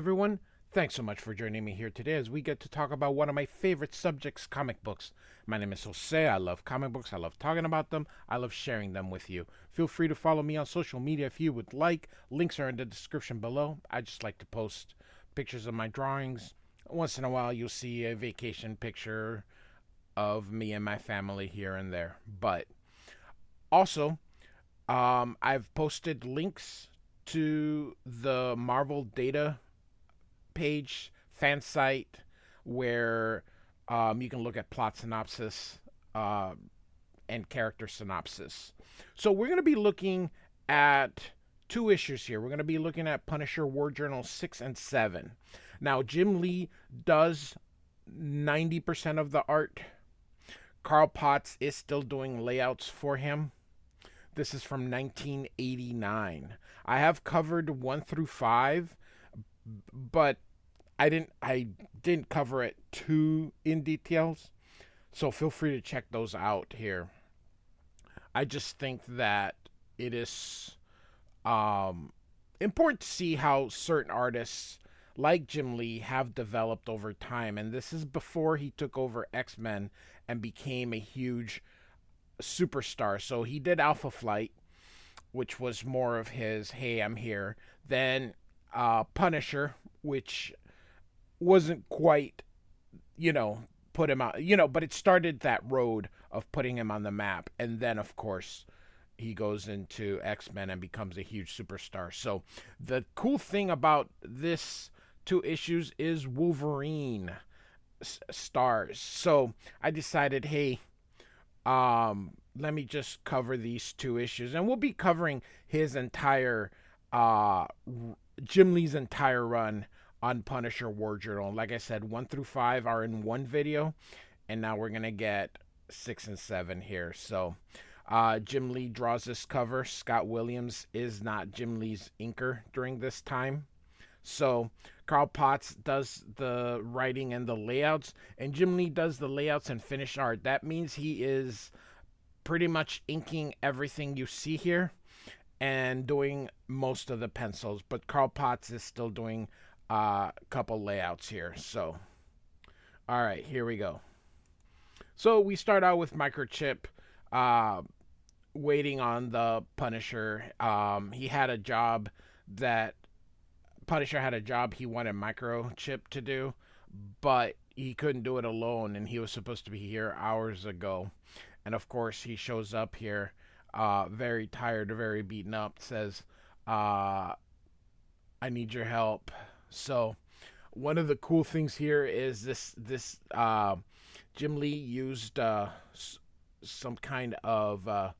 everyone. Thanks so much for joining me here today as we get to talk about one of my favorite subjects, comic books. My name is Jose. I love comic books. I love talking about them. I love sharing them with you. Feel free to follow me on social media if you would like. Links are in the description below. I just like to post pictures of my drawings. Once in a while, you'll see a vacation picture of me and my family here and there. But also, I've posted links to the Marvel data page fan site where you can look at plot synopsis and character synopsis. So we're going to be looking at two issues here. We're going to be looking at Punisher War Journal 6 and 7. Now, Jim Lee does 90% of the art. Carl Potts is still doing layouts for him. This is from 1989. I have covered 1 through 5, but I didn't cover it too in details. So feel free to check those out here. I just think that it is important to see how certain artists like Jim Lee have developed over time, and this is before he took over X-Men and became a huge superstar. So he did Alpha Flight, which was more of his "Hey, I'm here." Then Punisher, which wasn't quite, put him out, but it started that road of putting him on the map. And then, of course, he goes into X-Men and becomes a huge superstar. So the cool thing about this two issues is Wolverine stars. So I decided, hey, let me just cover these two issues, and we'll be covering his entire Jim Lee's entire run on Punisher War Journal. Like I said, 1 through 5 are in one video, and now we're gonna get 6 and 7 here. So Jim Lee draws this cover. Scott Williams is not Jim Lee's inker during this time. So Carl Potts does the writing and the layouts, and Jim Lee does the layouts and finish art. That means he is pretty much inking everything you see here and doing most of the pencils, but Carl Potts is still doing a couple layouts here. So, all right, here we go. So we start out with Microchip waiting on the Punisher. He had a job that Punisher had a job he wanted Microchip to do, but he couldn't do it alone, and he was supposed to be here hours ago. And of course, he shows up here very tired, very beaten up, says, I need your help. So one of the cool things here is this Jim Lee used some kind of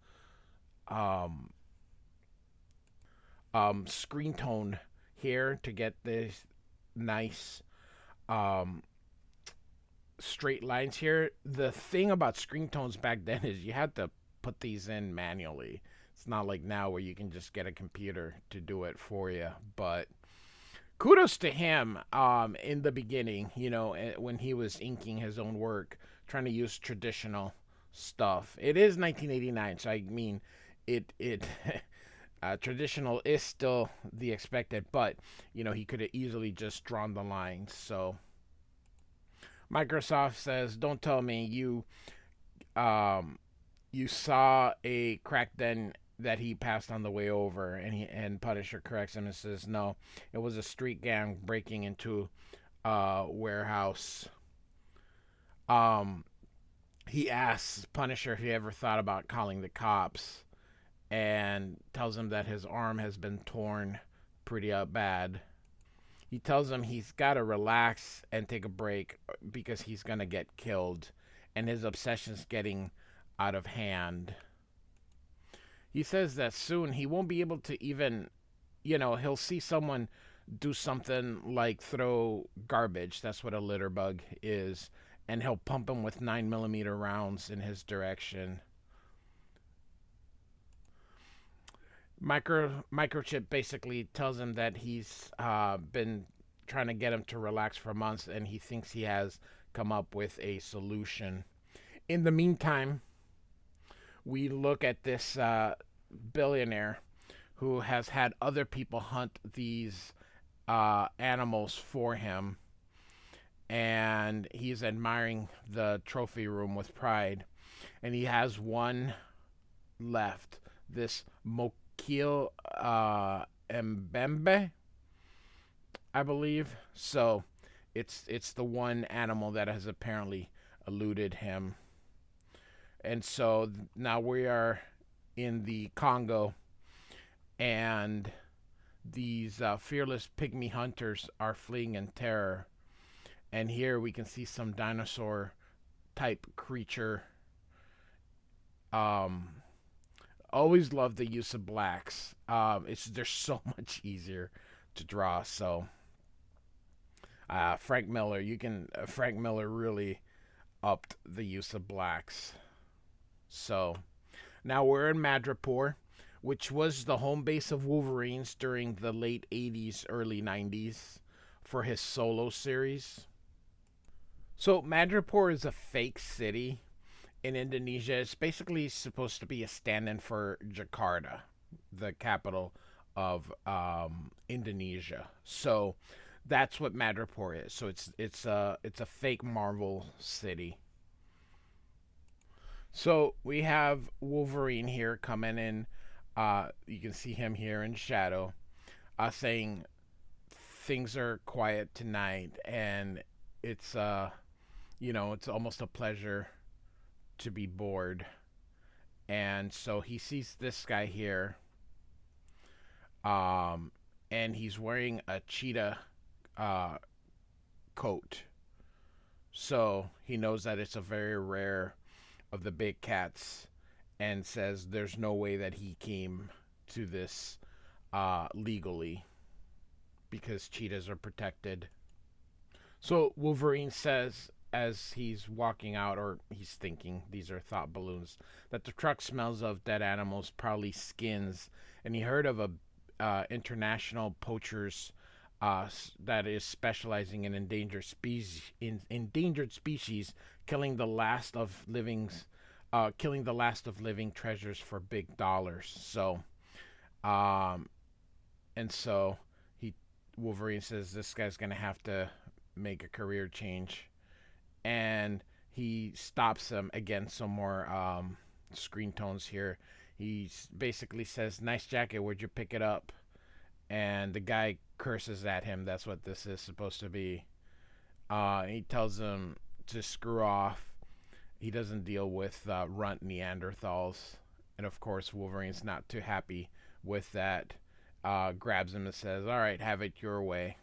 screen tone here to get this nice straight lines here. The thing about screen tones back then is you had to put these in manually. It's not like now where you can just get a computer to do it for you. But kudos to him in the beginning, when he was inking his own work, trying to use traditional stuff. It is 1989, so I mean, it traditional is still the expected, but he could have easily just drawn the lines. So Microsoft says, "Don't tell me you saw a crack den that he passed on the way over." And Punisher corrects him and says, "No, it was a street gang breaking into a warehouse." He asks Punisher if he ever thought about calling the cops, and tells him that his arm has been torn pretty bad. He tells him he's got to relax and take a break because he's going to get killed, and his obsession's getting out of hand. He says that soon he won't be able to even, he'll see someone do something like throw garbage. That's what a litter bug is. And he'll pump him with 9mm rounds in his direction. Microchip basically tells him that he's been trying to get him to relax for months, and he thinks he has come up with a solution. In the meantime, we look at this billionaire who has had other people hunt these animals for him, and he's admiring the trophy room with pride. And he has one left, this Mokil Mbembe, I believe. So it's the one animal that has apparently eluded him. And so now we are in the Congo, and these fearless pygmy hunters are fleeing in terror. And here we can see some dinosaur type creature. Um, Always love the use of blacks. It's They're so much easier to draw. So Frank Miller really upped the use of blacks. So now we're in Madripoor, which was the home base of Wolverines during the late 80s, early 90s for his solo series. So Madripoor is a fake city in Indonesia. It's basically supposed to be a stand-in for Jakarta, the capital of Indonesia. So that's what Madripoor is. So it's a fake Marvel city. So we have Wolverine here coming in. You can see him here in shadow, saying things are quiet tonight, and it's it's almost a pleasure to be bored. And so he sees this guy here, um, and he's wearing a cheetah uh, coat. So he knows that it's a very rare of the big cats, and says there's no way that he came to this legally because cheetahs are protected. So Wolverine says, as he's walking out, or he's thinking, these are thought balloons, that the truck smells of dead animals, probably skins, and he heard of a international poachers that is specializing in endangered species, killing the last of living treasures for big dollars. So, um, and so he Wolverine says this guy's gonna have to make a career change, and he stops him again. Some more screen tones here. He basically says, "Nice jacket. Where'd you pick it up?" And the guy curses at him. That's what this is supposed to be. He tells him to screw off. He doesn't deal with runt Neanderthals. And of course, Wolverine's not too happy with that. Grabs him and says, "All right, have it your way."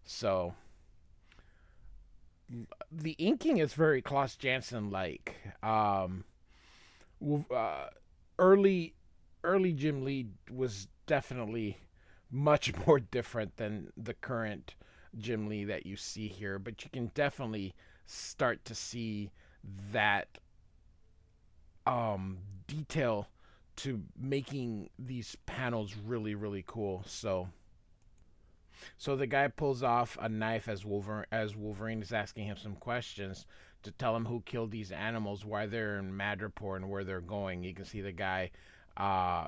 So the inking is very Klaus Janson like. Early early Jim Lee was definitely much more different than the current Jim Lee that you see here, but you can definitely start to see that detail to making these panels really really cool. So the guy pulls off a knife as Wolverine is asking him some questions to tell him who killed these animals, why they're in Madripoor, and where they're going. You can see the guy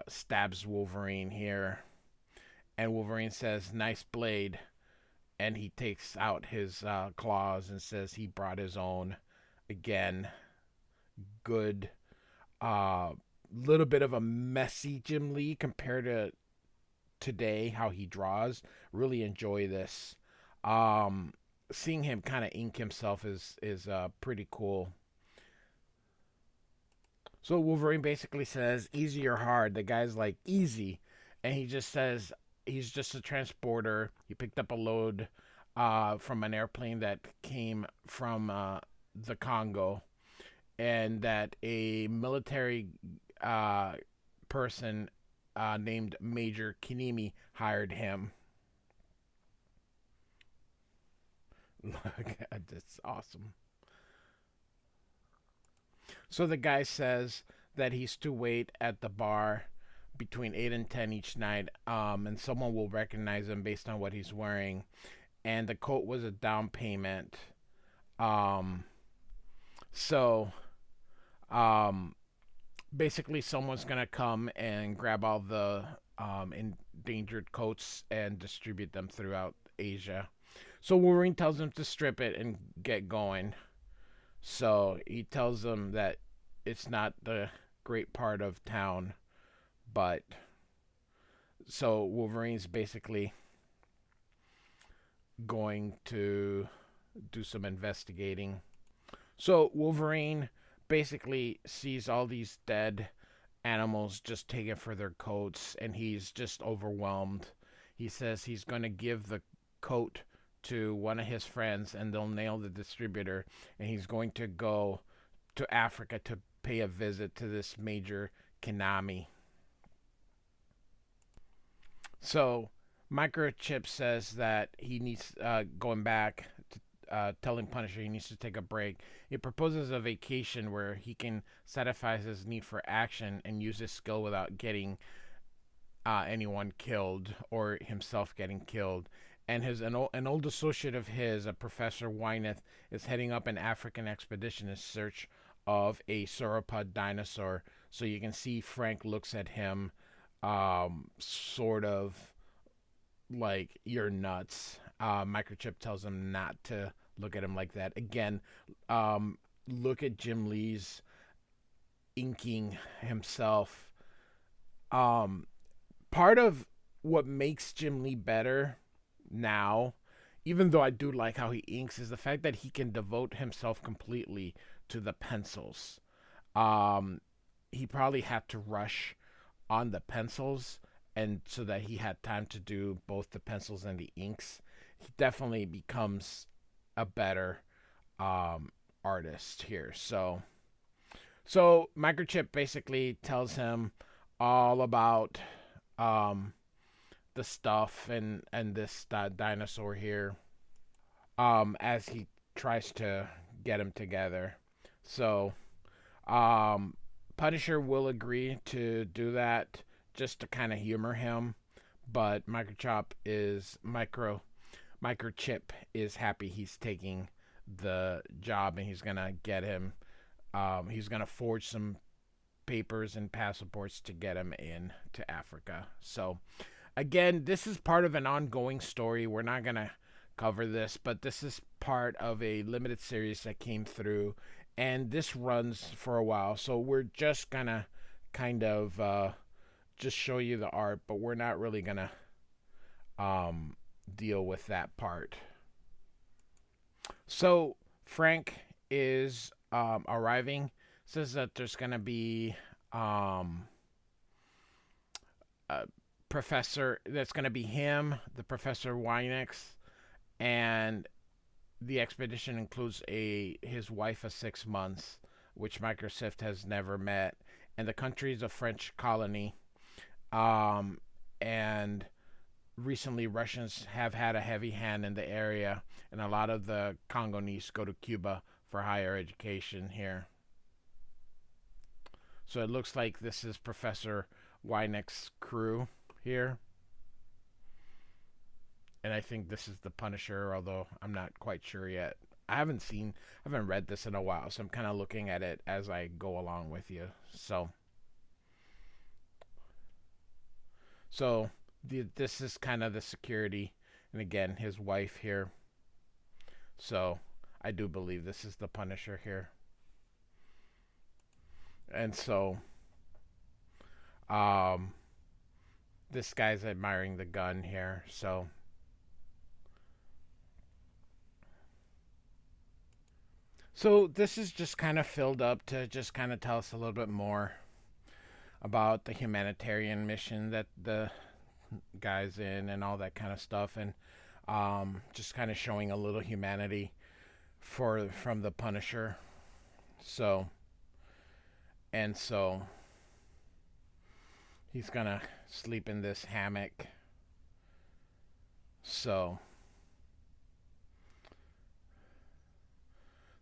stabs Wolverine here, and Wolverine says, "Nice blade," and he takes out his claws and says he brought his own. Again, good. Little bit of a messy Jim Lee compared to today, how he draws. Really enjoy this. Seeing him kind of ink himself is pretty cool. So Wolverine basically says, "Easy or hard?" The guy's like, "Easy," and he just says he's just a transporter. He picked up a load from an airplane that came from the Congo, and that a military person named Major Kinimi hired him. That's awesome. So the guy says that he's to wait at the bar between 8 and 10 each night, and someone will recognize him based on what he's wearing. And the coat was a down payment. Um, so, um, Basically, someone's going to come and grab all the endangered coats and distribute them throughout Asia. So Wolverine tells him to strip it and get going. So he tells them that it's not the great part of town, but so Wolverine's basically going to do some investigating. So Wolverine basically sees all these dead animals just taken for their coats, and he's just overwhelmed. He says he's going to give the coat to one of his friends and they'll nail the distributor, and he's going to go to Africa to pay a visit to this major Konami. So Microchip says that he needs going back to telling Punisher he needs to take a break. He proposes a vacation where he can satisfy his need for action and use his skill without getting anyone killed or himself getting killed. And an old associate of his, a Professor Wyneth, is heading up an African expedition in search of a sauropod dinosaur. So you can see Frank looks at him, sort of like, you're nuts. Microchip tells him not to look at him like that. Again, look at Jim Lee's inking himself. Part of what makes Jim Lee better now, even though I do like how he inks, is the fact that he can devote himself completely to the pencils. He probably had to rush on the pencils, and so that he had time to do both the pencils and the inks. He definitely becomes a better artist here. So Microchip basically tells him all about the stuff and this dinosaur here, as he tries to get him together. So Punisher will agree to do that just to kind of humor him, but Microchip is happy he's taking the job, and he's gonna get him. He's gonna forge some papers and passports to get him in to Africa. So again, this is part of an ongoing story. We're not gonna cover this, but this is part of a limited series that came through, and this runs for a while. So we're just gonna kind of just show you the art, but we're not really gonna deal with that part. So Frank is arriving. Says that there's gonna be a professor. That's gonna be him, the Professor Wynex, and the expedition includes his wife of 6 months, which Microsoft has never met, and the country is a French colony. And recently Russians have had a heavy hand in the area, and a lot of the Congolese go to Cuba for higher education here. So it looks like this is Professor Wynek's crew here. And I think this is the Punisher, although I'm not quite sure yet. I haven't read this in a while, so I'm kind of looking at it as I go along with you. So this is kind of the security, and again, his wife here. So I do believe this is the Punisher here. And so this guy's admiring the gun here. So this is just kind of filled up to just kind of tell us a little bit more about the humanitarian mission that the guy's in and all that kind of stuff, and just kind of showing a little humanity from the Punisher. So he's gonna sleep in this hammock. So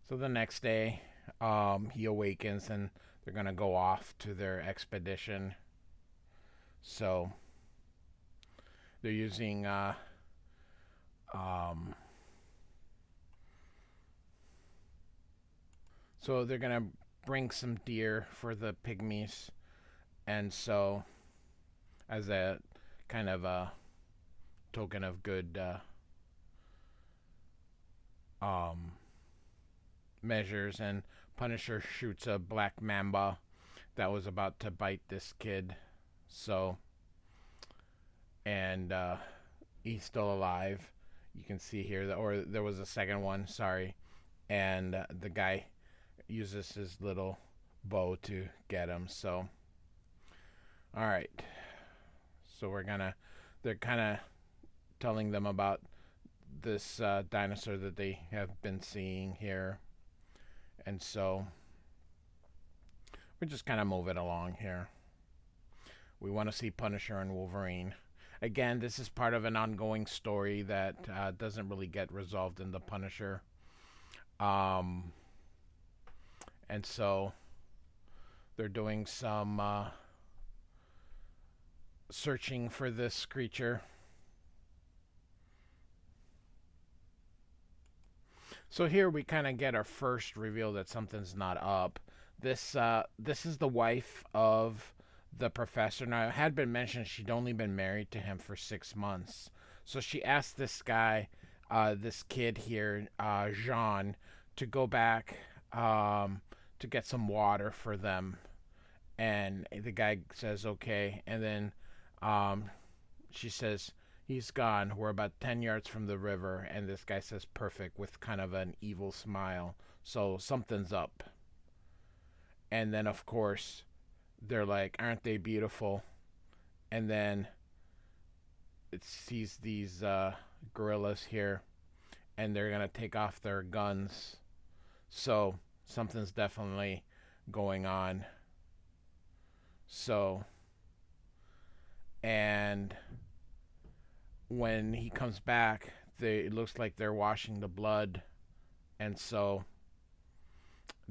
the next day, he awakens and they're gonna go off to their expedition. So they're using so they're gonna bring some deer for the pygmies, and so as a kind of a token of good um, measures, and Punisher shoots a black mamba that was about to bite this kid. So, and he's still alive. You can see here that, or there was a second one. Sorry, and the guy uses his little bow to get him. So, all right. So they're kind of telling them about this dinosaur that they have been seeing here, and so we're just kind of moving along here. We want to see Punisher and Wolverine. Again, this is part of an ongoing story that doesn't really get resolved in the Punisher. Um, and so they're doing some searching for this creature. So here we kind of get our first reveal that something's not up. This is the wife of the professor. Now, it had been mentioned she'd only been married to him for 6 months. So she asked this guy, this kid here, Jean, to go back to get some water for them. And the guy says, okay. And then she says, he's gone. We're about 10 yards from the river. And this guy says, perfect, with kind of an evil smile. So something's up. And then, of course, they're like, aren't they beautiful? And then it sees these gorillas here, and they're going to take off their guns. So something's definitely going on. So, and when he comes back, it looks like they're washing the blood. And so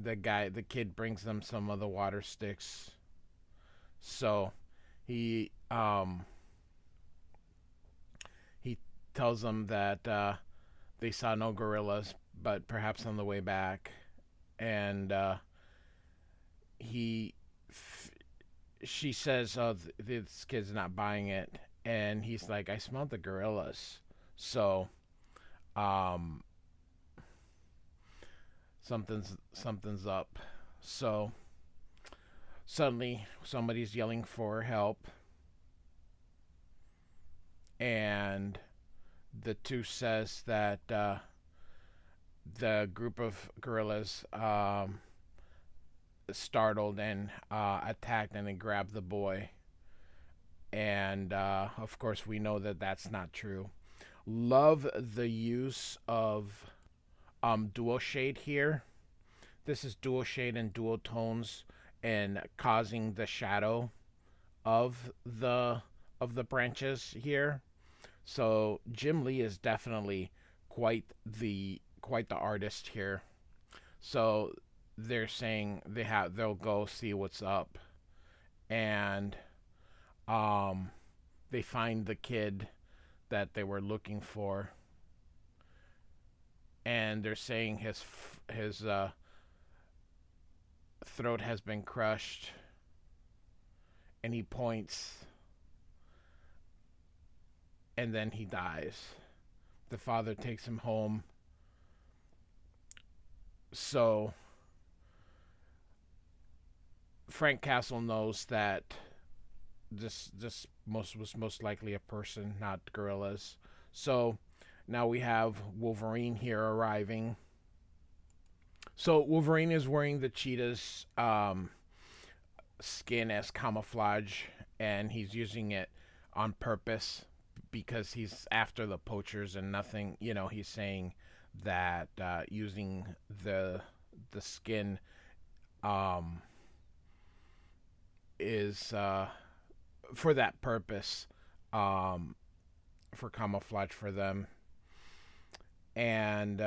the kid brings them some of the water sticks. So he he tells them that they saw no gorillas, but perhaps on the way back, and he she says, "Oh, this kid's not buying it," and he's like, "I smelled the gorillas." So um, something's up. So suddenly somebody's yelling for help, and the two says that the group of gorillas startled and attacked and then grabbed the boy. And of course, we know that that's not true. Love the use of dual shade here. This is dual shade and dual tones, and causing the shadow of the branches here. So Jim Lee is definitely quite the artist here. So they're saying they'll go see what's up, and um they find the kid that they were looking for, and they're saying his throat has been crushed, and he points, and then he dies. The father takes him home. So Frank Castle knows that this was most likely a person, not gorillas. So now we have Wolverine here arriving. So Wolverine is wearing the cheetah's skin as camouflage, and he's using it on purpose because he's after the poachers and nothing. He's saying that using the skin is for that purpose, for camouflage for them. And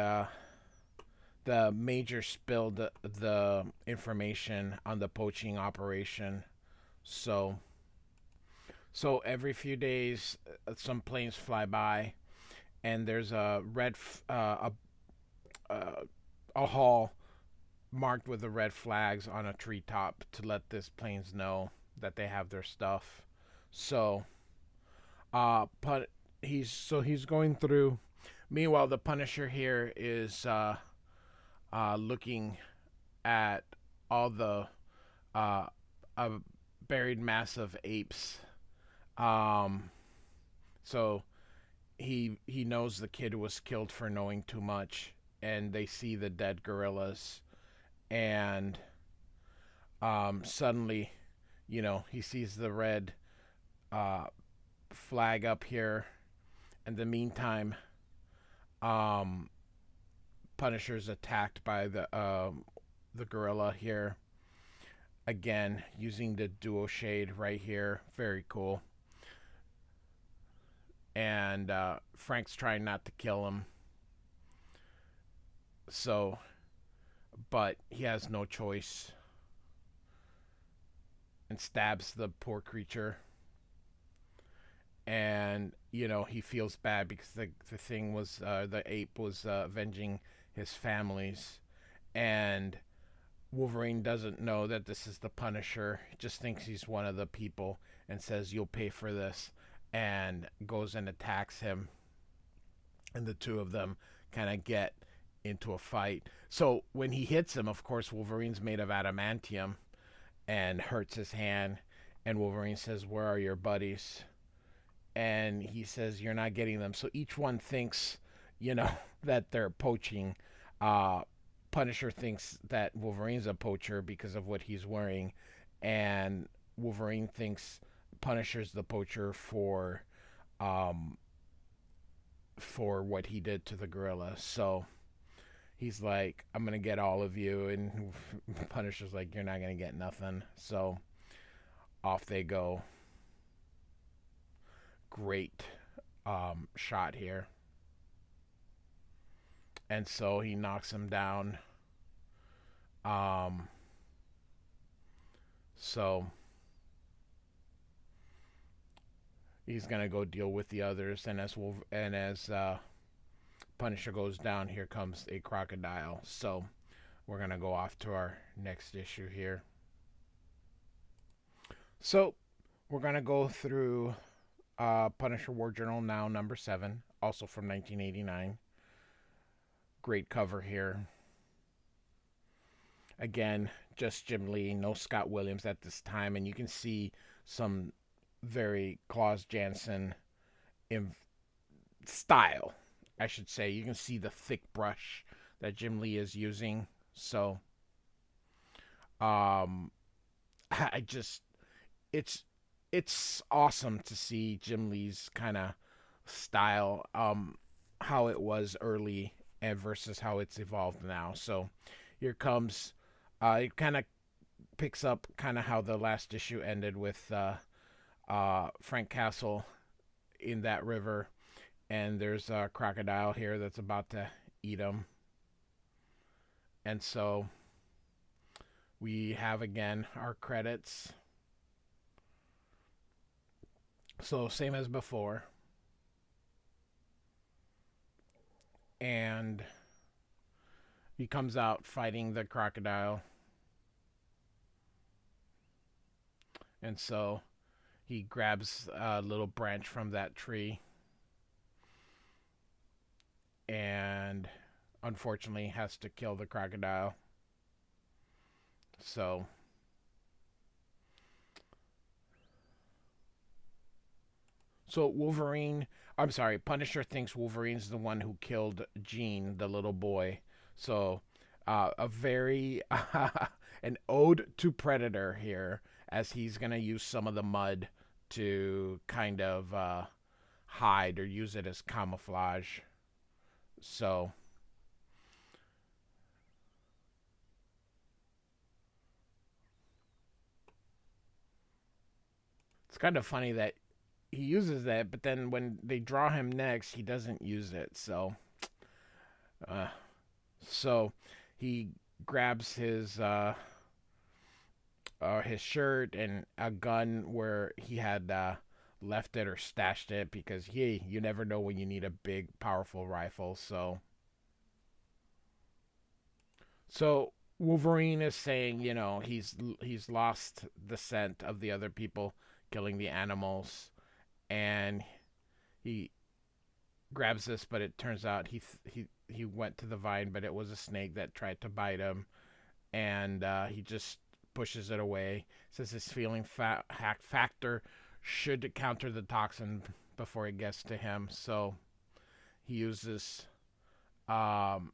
the major spilled the information on the poaching operation. So every few days, some planes fly by, and there's a hall marked with the red flags on a treetop to let these planes know that they have their stuff. So, but he's going through Meanwhile, the Punisher here is looking at all the uh, uh, buried mass of apes. Um, so he knows the kid was killed for knowing too much, and they see the dead gorillas, and suddenly, he sees the red uh, flag up here. In the meantime, um, Punisher's attacked by the gorilla here again using the duo shade right here. Very cool. And Frank's trying not to kill him. So, but he has no choice and stabs the poor creature. And he feels bad because the thing was the ape was avenging his families, and Wolverine doesn't know that this is the Punisher. He just thinks he's one of the people and says, "You'll pay for this," and goes and attacks him. And the two of them kind of get into a fight. So when he hits him, of course, Wolverine's made of adamantium and hurts his hand. And Wolverine says, "Where are your buddies?" And he says, "You're not getting them." So each one thinks, that they're poaching. Uh, Punisher thinks that Wolverine's a poacher because of what he's wearing, and Wolverine thinks Punisher's the poacher um, for what he did to the gorilla. So he's like, "I'm gonna get all of you," and Punisher's like, "You're not gonna get nothing." So off they go. Great shot here. And so he knocks him down. Um, so he's gonna go deal with the others, and as Punisher goes down, here comes a crocodile. So we're gonna go off to our next issue here. So we're gonna go through Punisher War Journal now number 7, also from 1989. Great cover here. Again, just Jim Lee, no Scott Williams at this time, and you can see some very Klaus Janson in style, I should say. You can see the thick brush that Jim Lee is using. So, I just it's awesome to see Jim Lee's kind of style, how it was early and versus how it's evolved now. So here comes, it kind of picks up kind of how the last issue ended with Frank Castle in that river, and there's a crocodile here that's about to eat him, and so we have again our credits. So same as before, and he comes out fighting the crocodile, and so he grabs a little branch from that tree and unfortunately has to kill the crocodile. So Punisher thinks Wolverine's the one who killed Gene, the little boy. So a very an ode to Predator here, as he's gonna use some of the mud to kind of hide or use it as camouflage. So it's kind of funny that he uses that, but then when they draw him next, he doesn't use it. Uh, so he grabs his shirt and a gun where he had left it or stashed it, because you never know when you need a big, powerful rifle. So Wolverine is saying, he's lost the scent of the other people killing the animals, and he grabs this, but it turns out he went to the vine, but it was a snake that tried to bite him, and he just pushes it away. Says his feeling hack factor should counter the toxin before it gets to him, so he uses um,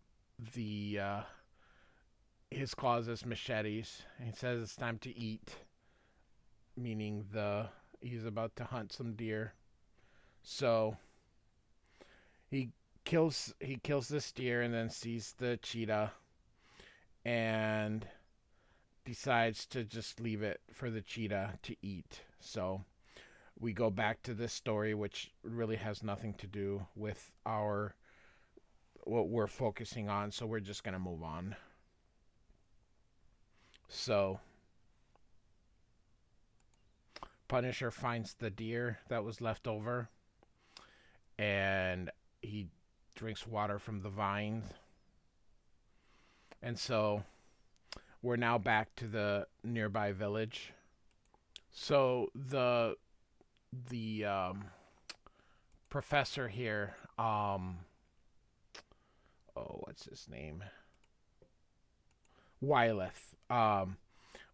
the his claws as machetes. He says it's time to eat, meaning the he's about to hunt some deer. So he kills this deer and then sees the cheetah and decides to just leave it for the cheetah to eat. So we go back to this story, which really has nothing to do with our what we're focusing on. So we're just gonna move on. So Punisher finds the deer that was left over, and he drinks water from the vines. And so we're now back to the nearby village. So the professor here, oh, what's his name? Wyleth,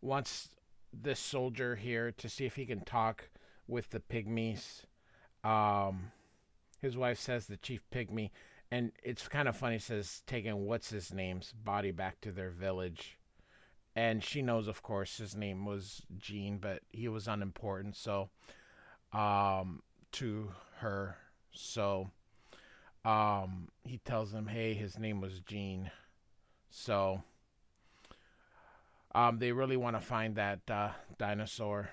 wants this soldier here to see if he can talk with the pygmies. Um, his wife says the chief pygmy, and it's kind of funny. Says taking what's his name's body back to their village, and she knows, of course, his name was Gene, but he was unimportant. So, to her, so he tells him, hey, his name was Gene. So, they really want to find that dinosaur.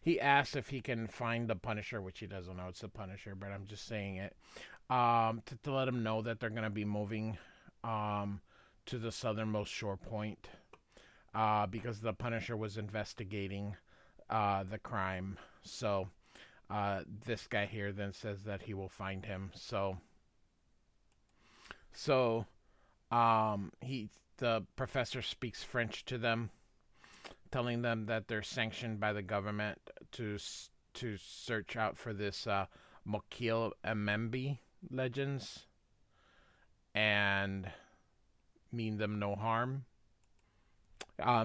He asks if he can find the Punisher, which he doesn't know it's the Punisher, but I'm just saying it to let him know that they're going to be moving to the southernmost shore point because the Punisher was investigating the crime. So this guy here then says that he will find him. So the professor speaks French to them, telling them that they're sanctioned by the government to search out for this Mokil Emembi legends and mean them no harm.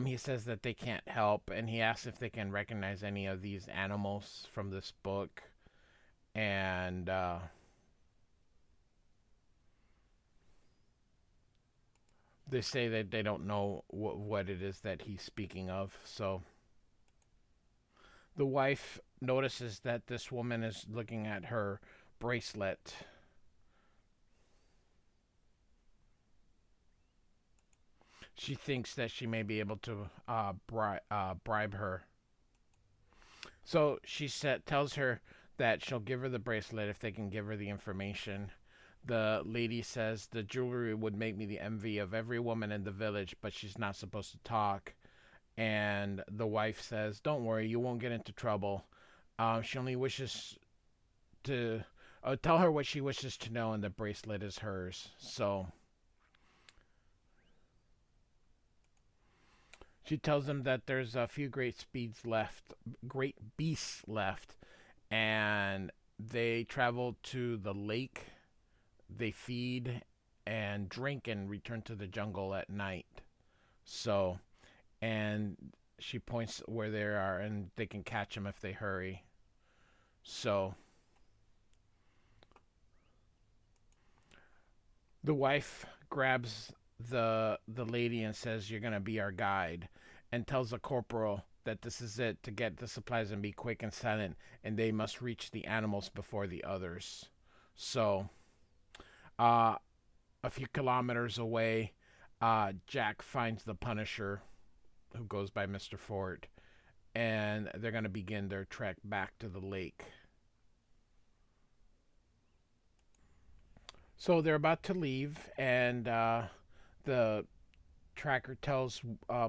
He says that they can't help, and he asks if they can recognize any of these animals from this book. And they say that they don't know what it is that he's speaking of. So the wife notices that this woman is looking at her bracelet. She thinks that she may be able to bribe her. So she tells her that she'll give her the bracelet if they can give her the information. The lady says the jewelry would make me the envy of every woman in the village, but she's not supposed to talk. And the wife says, don't worry, you won't get into trouble. She only wishes to tell her what she wishes to know, and the bracelet is hers. So she tells them that there's a few great beasts left, and they travel to the lake. They feed and drink and return to the jungle at night. So, and she points where they are, and they can catch them if they hurry. So, the wife grabs the lady and says, "You're gonna be our guide," and tells the corporal that this is it to get the supplies and be quick and silent, and they must reach the animals before the others. So, a few kilometers away, Jack finds the Punisher, who goes by Mr. Fort, and they're gonna begin their trek back to the lake. So they're about to leave, and the tracker tells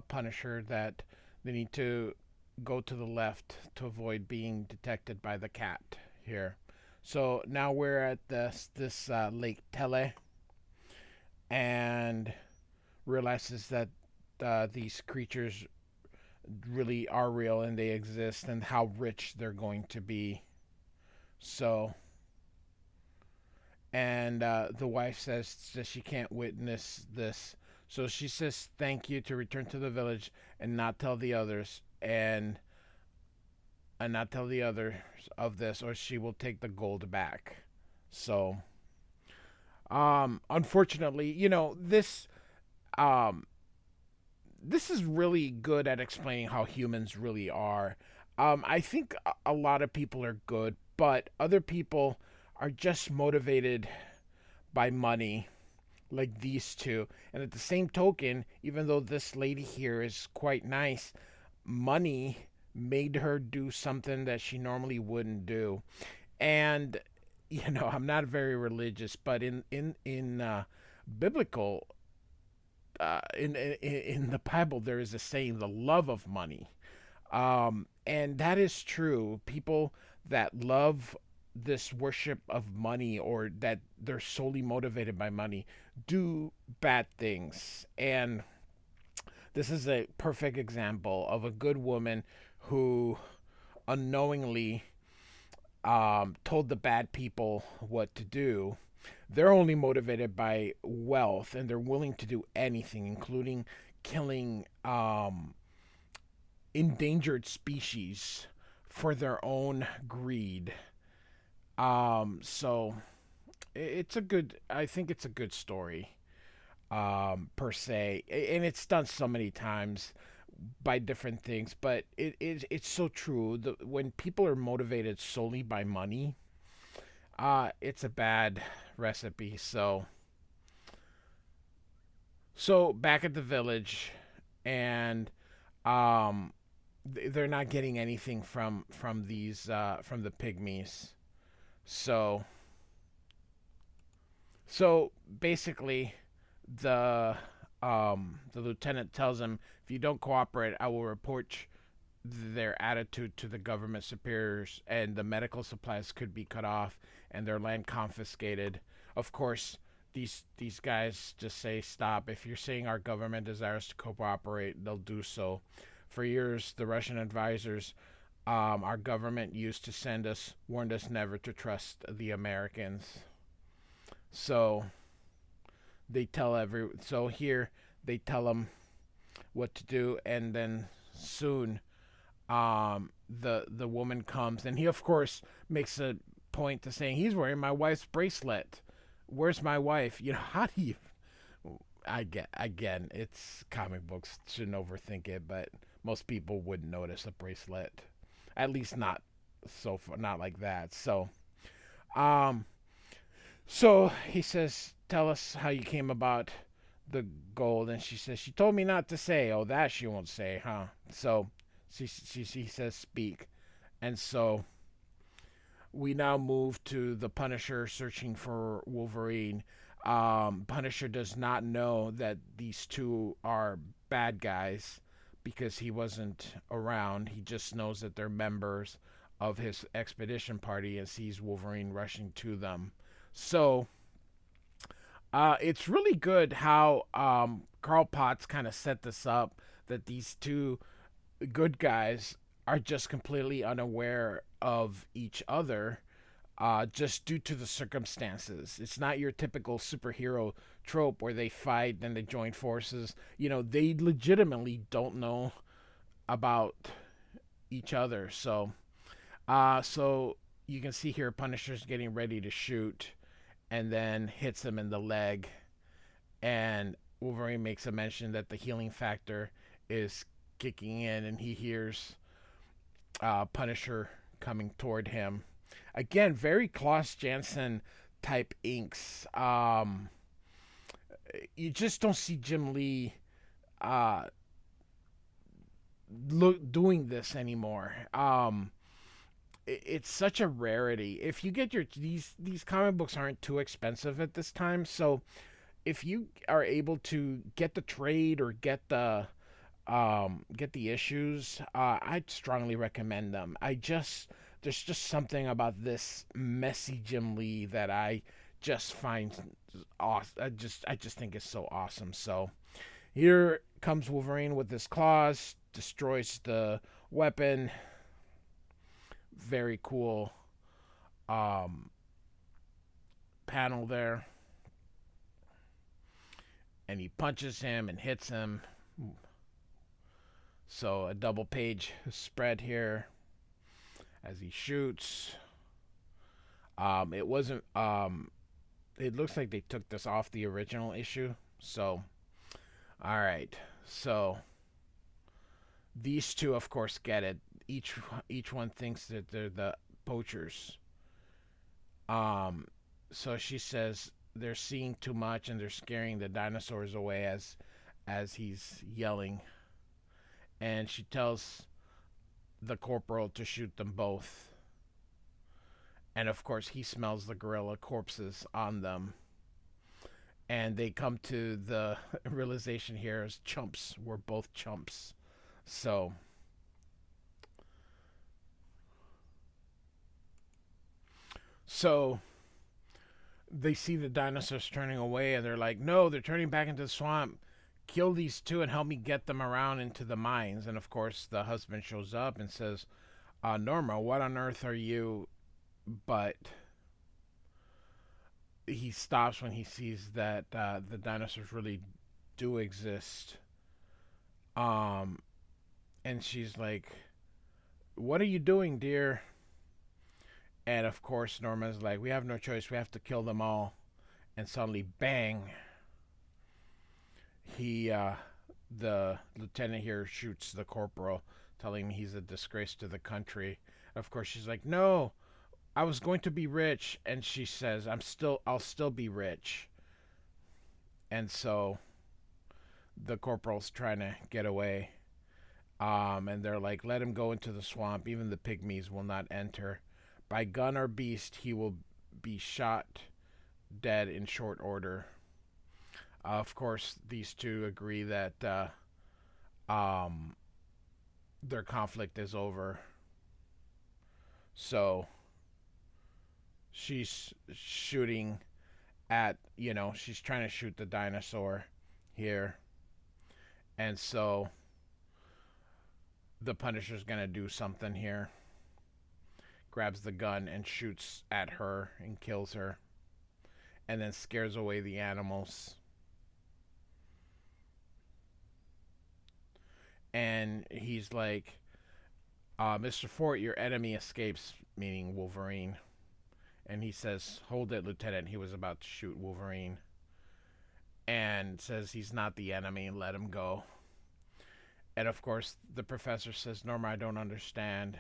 Punisher that they need to go to the left to avoid being detected by the cat here. So now we're at this Lake Tele, and realizes that these creatures really are real and they exist and how rich they're going to be. So, and the wife says that she can't witness this. So she says thank you to return to the village and not tell the others and not tell the others of this, or she will take the gold back. So, unfortunately, um, this is really good at explaining how humans really are. I think a lot of people are good, but other people are just motivated by money, like these two. And at the same token, even though this lady here is quite nice, money made her do something that she normally wouldn't do. And I'm not very religious, but in biblical in the Bible there is a saying, the love of money. And that is true. People that love this worship of money, or that they're solely motivated by money, do bad things. And this is a perfect example of a good woman who unknowingly told the bad people what to do. They're only motivated by wealth, and they're willing to do anything, including killing endangered species for their own greed. So it's a good. I think it's a good story, per se, and it's done so many times by different things. But it's so true. When people are motivated solely by money, it's a bad recipe. So back at the village, and um, they're not getting anything from the pygmies. So so basically, the lieutenant tells him, if you don't cooperate, I will report their attitude to the government superiors, and the medical supplies could be cut off and their land confiscated. Of course, these guys just say stop. If you're saying our government desires to cooperate, they'll do so. For years, the Russian advisors our government used to send us warned us never to trust the Americans. So here they tell them what to do, and then soon the woman comes, and he of course makes a point to saying he's wearing my wife's bracelet. Where's my wife? How do you? I get again, it's comic books. Shouldn't overthink it, but most people wouldn't notice a bracelet, at least not so far, not like that. Um, so he says, "Tell us how you came about the gold." And she says, "She told me not to say." Oh, that she won't say, huh? So she says, "Speak." And so we now move to the Punisher searching for Wolverine. Punisher does not know that these two are bad guys because he wasn't around. He just knows that they're members of his expedition party and sees Wolverine rushing to them. So it's really good how Carl Potts kind of set this up, that these two good guys are just completely unaware of each other, just due to the circumstances. It's not your typical superhero trope where they fight and they join forces. They legitimately don't know about each other. So you can see here Punisher's getting ready to shoot, and then hits him in the leg, and Wolverine makes a mention that the healing factor is kicking in, and he hears Punisher coming toward him. Again, very Klaus Janson type inks. You just don't see Jim Lee uh, doing this anymore. It's such a rarity. If you get these comic books aren't too expensive at this time, so if you are able to get the trade or get the issues, I'd strongly recommend them. There's just something about this messy Jim Lee that I just find awesome. I just think it's so awesome. So here comes Wolverine with his claws destroys the weapon. Very cool um, panel there. And he punches him and hits him. So a double page spread here as he shoots. It wasn't. It looks like they took this off the original issue. So, all right. So these two, of course, get it. Each one thinks that they're the poachers. So she says they're seeing too much and they're scaring the dinosaurs away as he's yelling. And she tells the corporal to shoot them both. And of course, he smells the gorilla corpses on them. And they come to the realization here as chumps. We're both chumps. So they see the dinosaurs turning away and they're like, no, they're turning back into the swamp. Kill these two and help me get them around into the mines. And of course, the husband shows up and says, Norma, what on earth are you? But he stops when he sees that the dinosaurs really do exist. And she's like, what are you doing, dear? And of course, Norma's like, we have no choice. We have to kill them all. And suddenly, bang! The lieutenant here shoots the corporal, telling him he's a disgrace to the country. Of course, she's like, no, I was going to be rich. And she says, I'll still be rich. And so the corporal's trying to get away. And they're like, let him go into the swamp. Even the pygmies will not enter. By gun or beast, he will be shot dead in short order. Of course, these two agree that their conflict is over. So she's shooting at, she's trying to shoot the dinosaur here. And so the Punisher's going to do something here. Grabs the gun and shoots at her and kills her. And then scares away the animals. And he's like, Mr. Fort, your enemy escapes, meaning Wolverine. And he says, hold it, Lieutenant. He was about to shoot Wolverine. And says he's not the enemy, let him go. And of course, the professor says, Norma, I don't understand.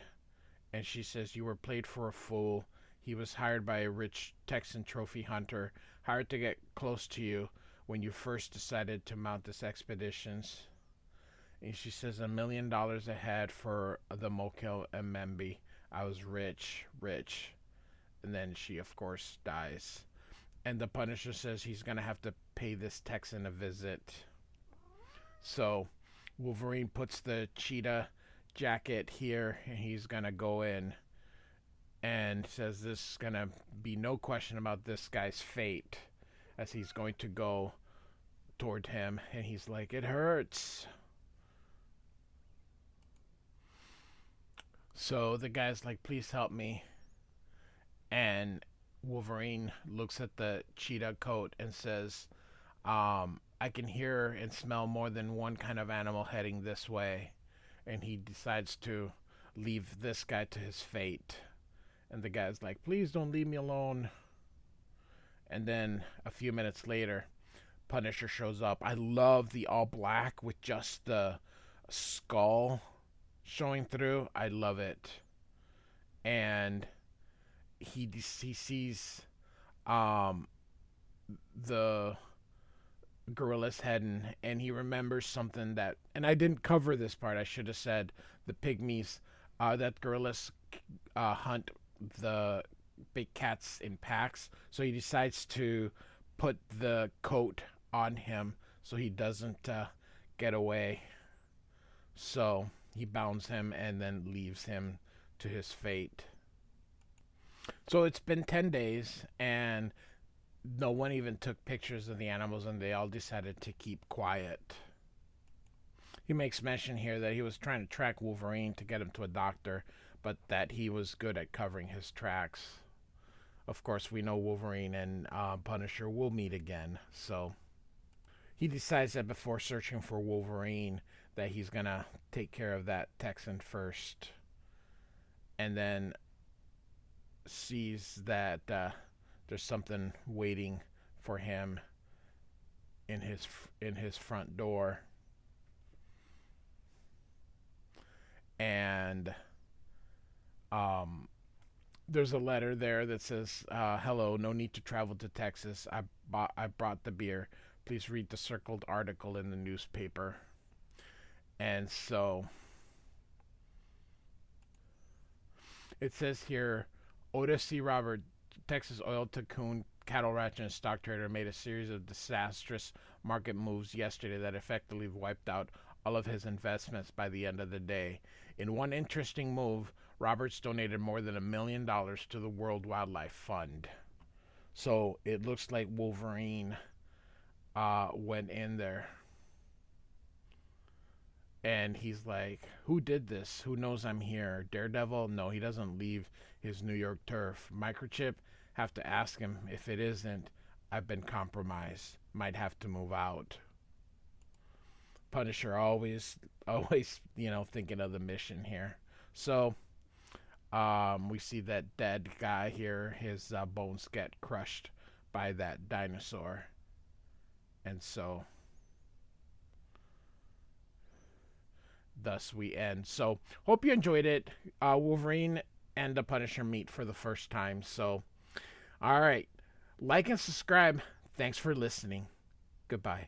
And she says, you were played for a fool. He was hired by a rich Texan trophy hunter, hired to get close to you when you first decided to mount this expeditions. And she says, $1 million ahead for the Mokel and Membi. I was rich. And then she, of course, dies. And the Punisher says he's going to have to pay this Texan a visit. So Wolverine puts the cheetah jacket here, and he's going to go in and says this is going to be no question about this guy's fate as he's going to go toward him. And he's like, it hurts. So the guy's like, please help me. And Wolverine looks at the cheetah coat and says, I can hear and smell more than one kind of animal heading this way. And he decides to leave this guy to his fate. And the guy's like, please don't leave me alone. And then a few minutes later, Punisher shows up. I love the all black with just the skull showing through. I love it. And he sees the gorilla's head, and he remembers something that, and I didn't cover this part, I should have said the pygmies, that gorillas hunt the big cats in packs, so he decides to put the coat on him so he doesn't get away. So he bounds him and then leaves him to his fate. So it's been 10 days, and no one even took pictures of the animals, and they all decided to keep quiet. He makes mention here that he was trying to track Wolverine to get him to a doctor, but that he was good at covering his tracks. Of course, we know Wolverine and Punisher will meet again, so he decides that before searching for Wolverine, that he's gonna take care of that Texan first, and then sees that there's something waiting for him in his front door, and um, there's a letter there that says, "Hello, no need to travel to Texas. I brought the beer. Please read the circled article in the newspaper." And so it says here, Otis C. Robert, Texas oil tycoon, cattle rancher, and stock trader, made a series of disastrous market moves yesterday that effectively wiped out all of his investments by the end of the day. In one interesting move, Roberts donated more than $1 million to the World Wildlife Fund. So it looks like Wolverine went in there and he's like, "Who did this? Who knows I'm here? Daredevil? No, he doesn't leave his New York turf. Microchip? Have to ask him. If it isn't, I've been compromised. Might have to move out." Punisher always, thinking of the mission here. So, we see that dead guy here. His bones get crushed by that dinosaur, and so thus we end. So, hope you enjoyed it. Wolverine and the Punisher meet for the first time. So, all right, like and subscribe. Thanks for listening. Goodbye.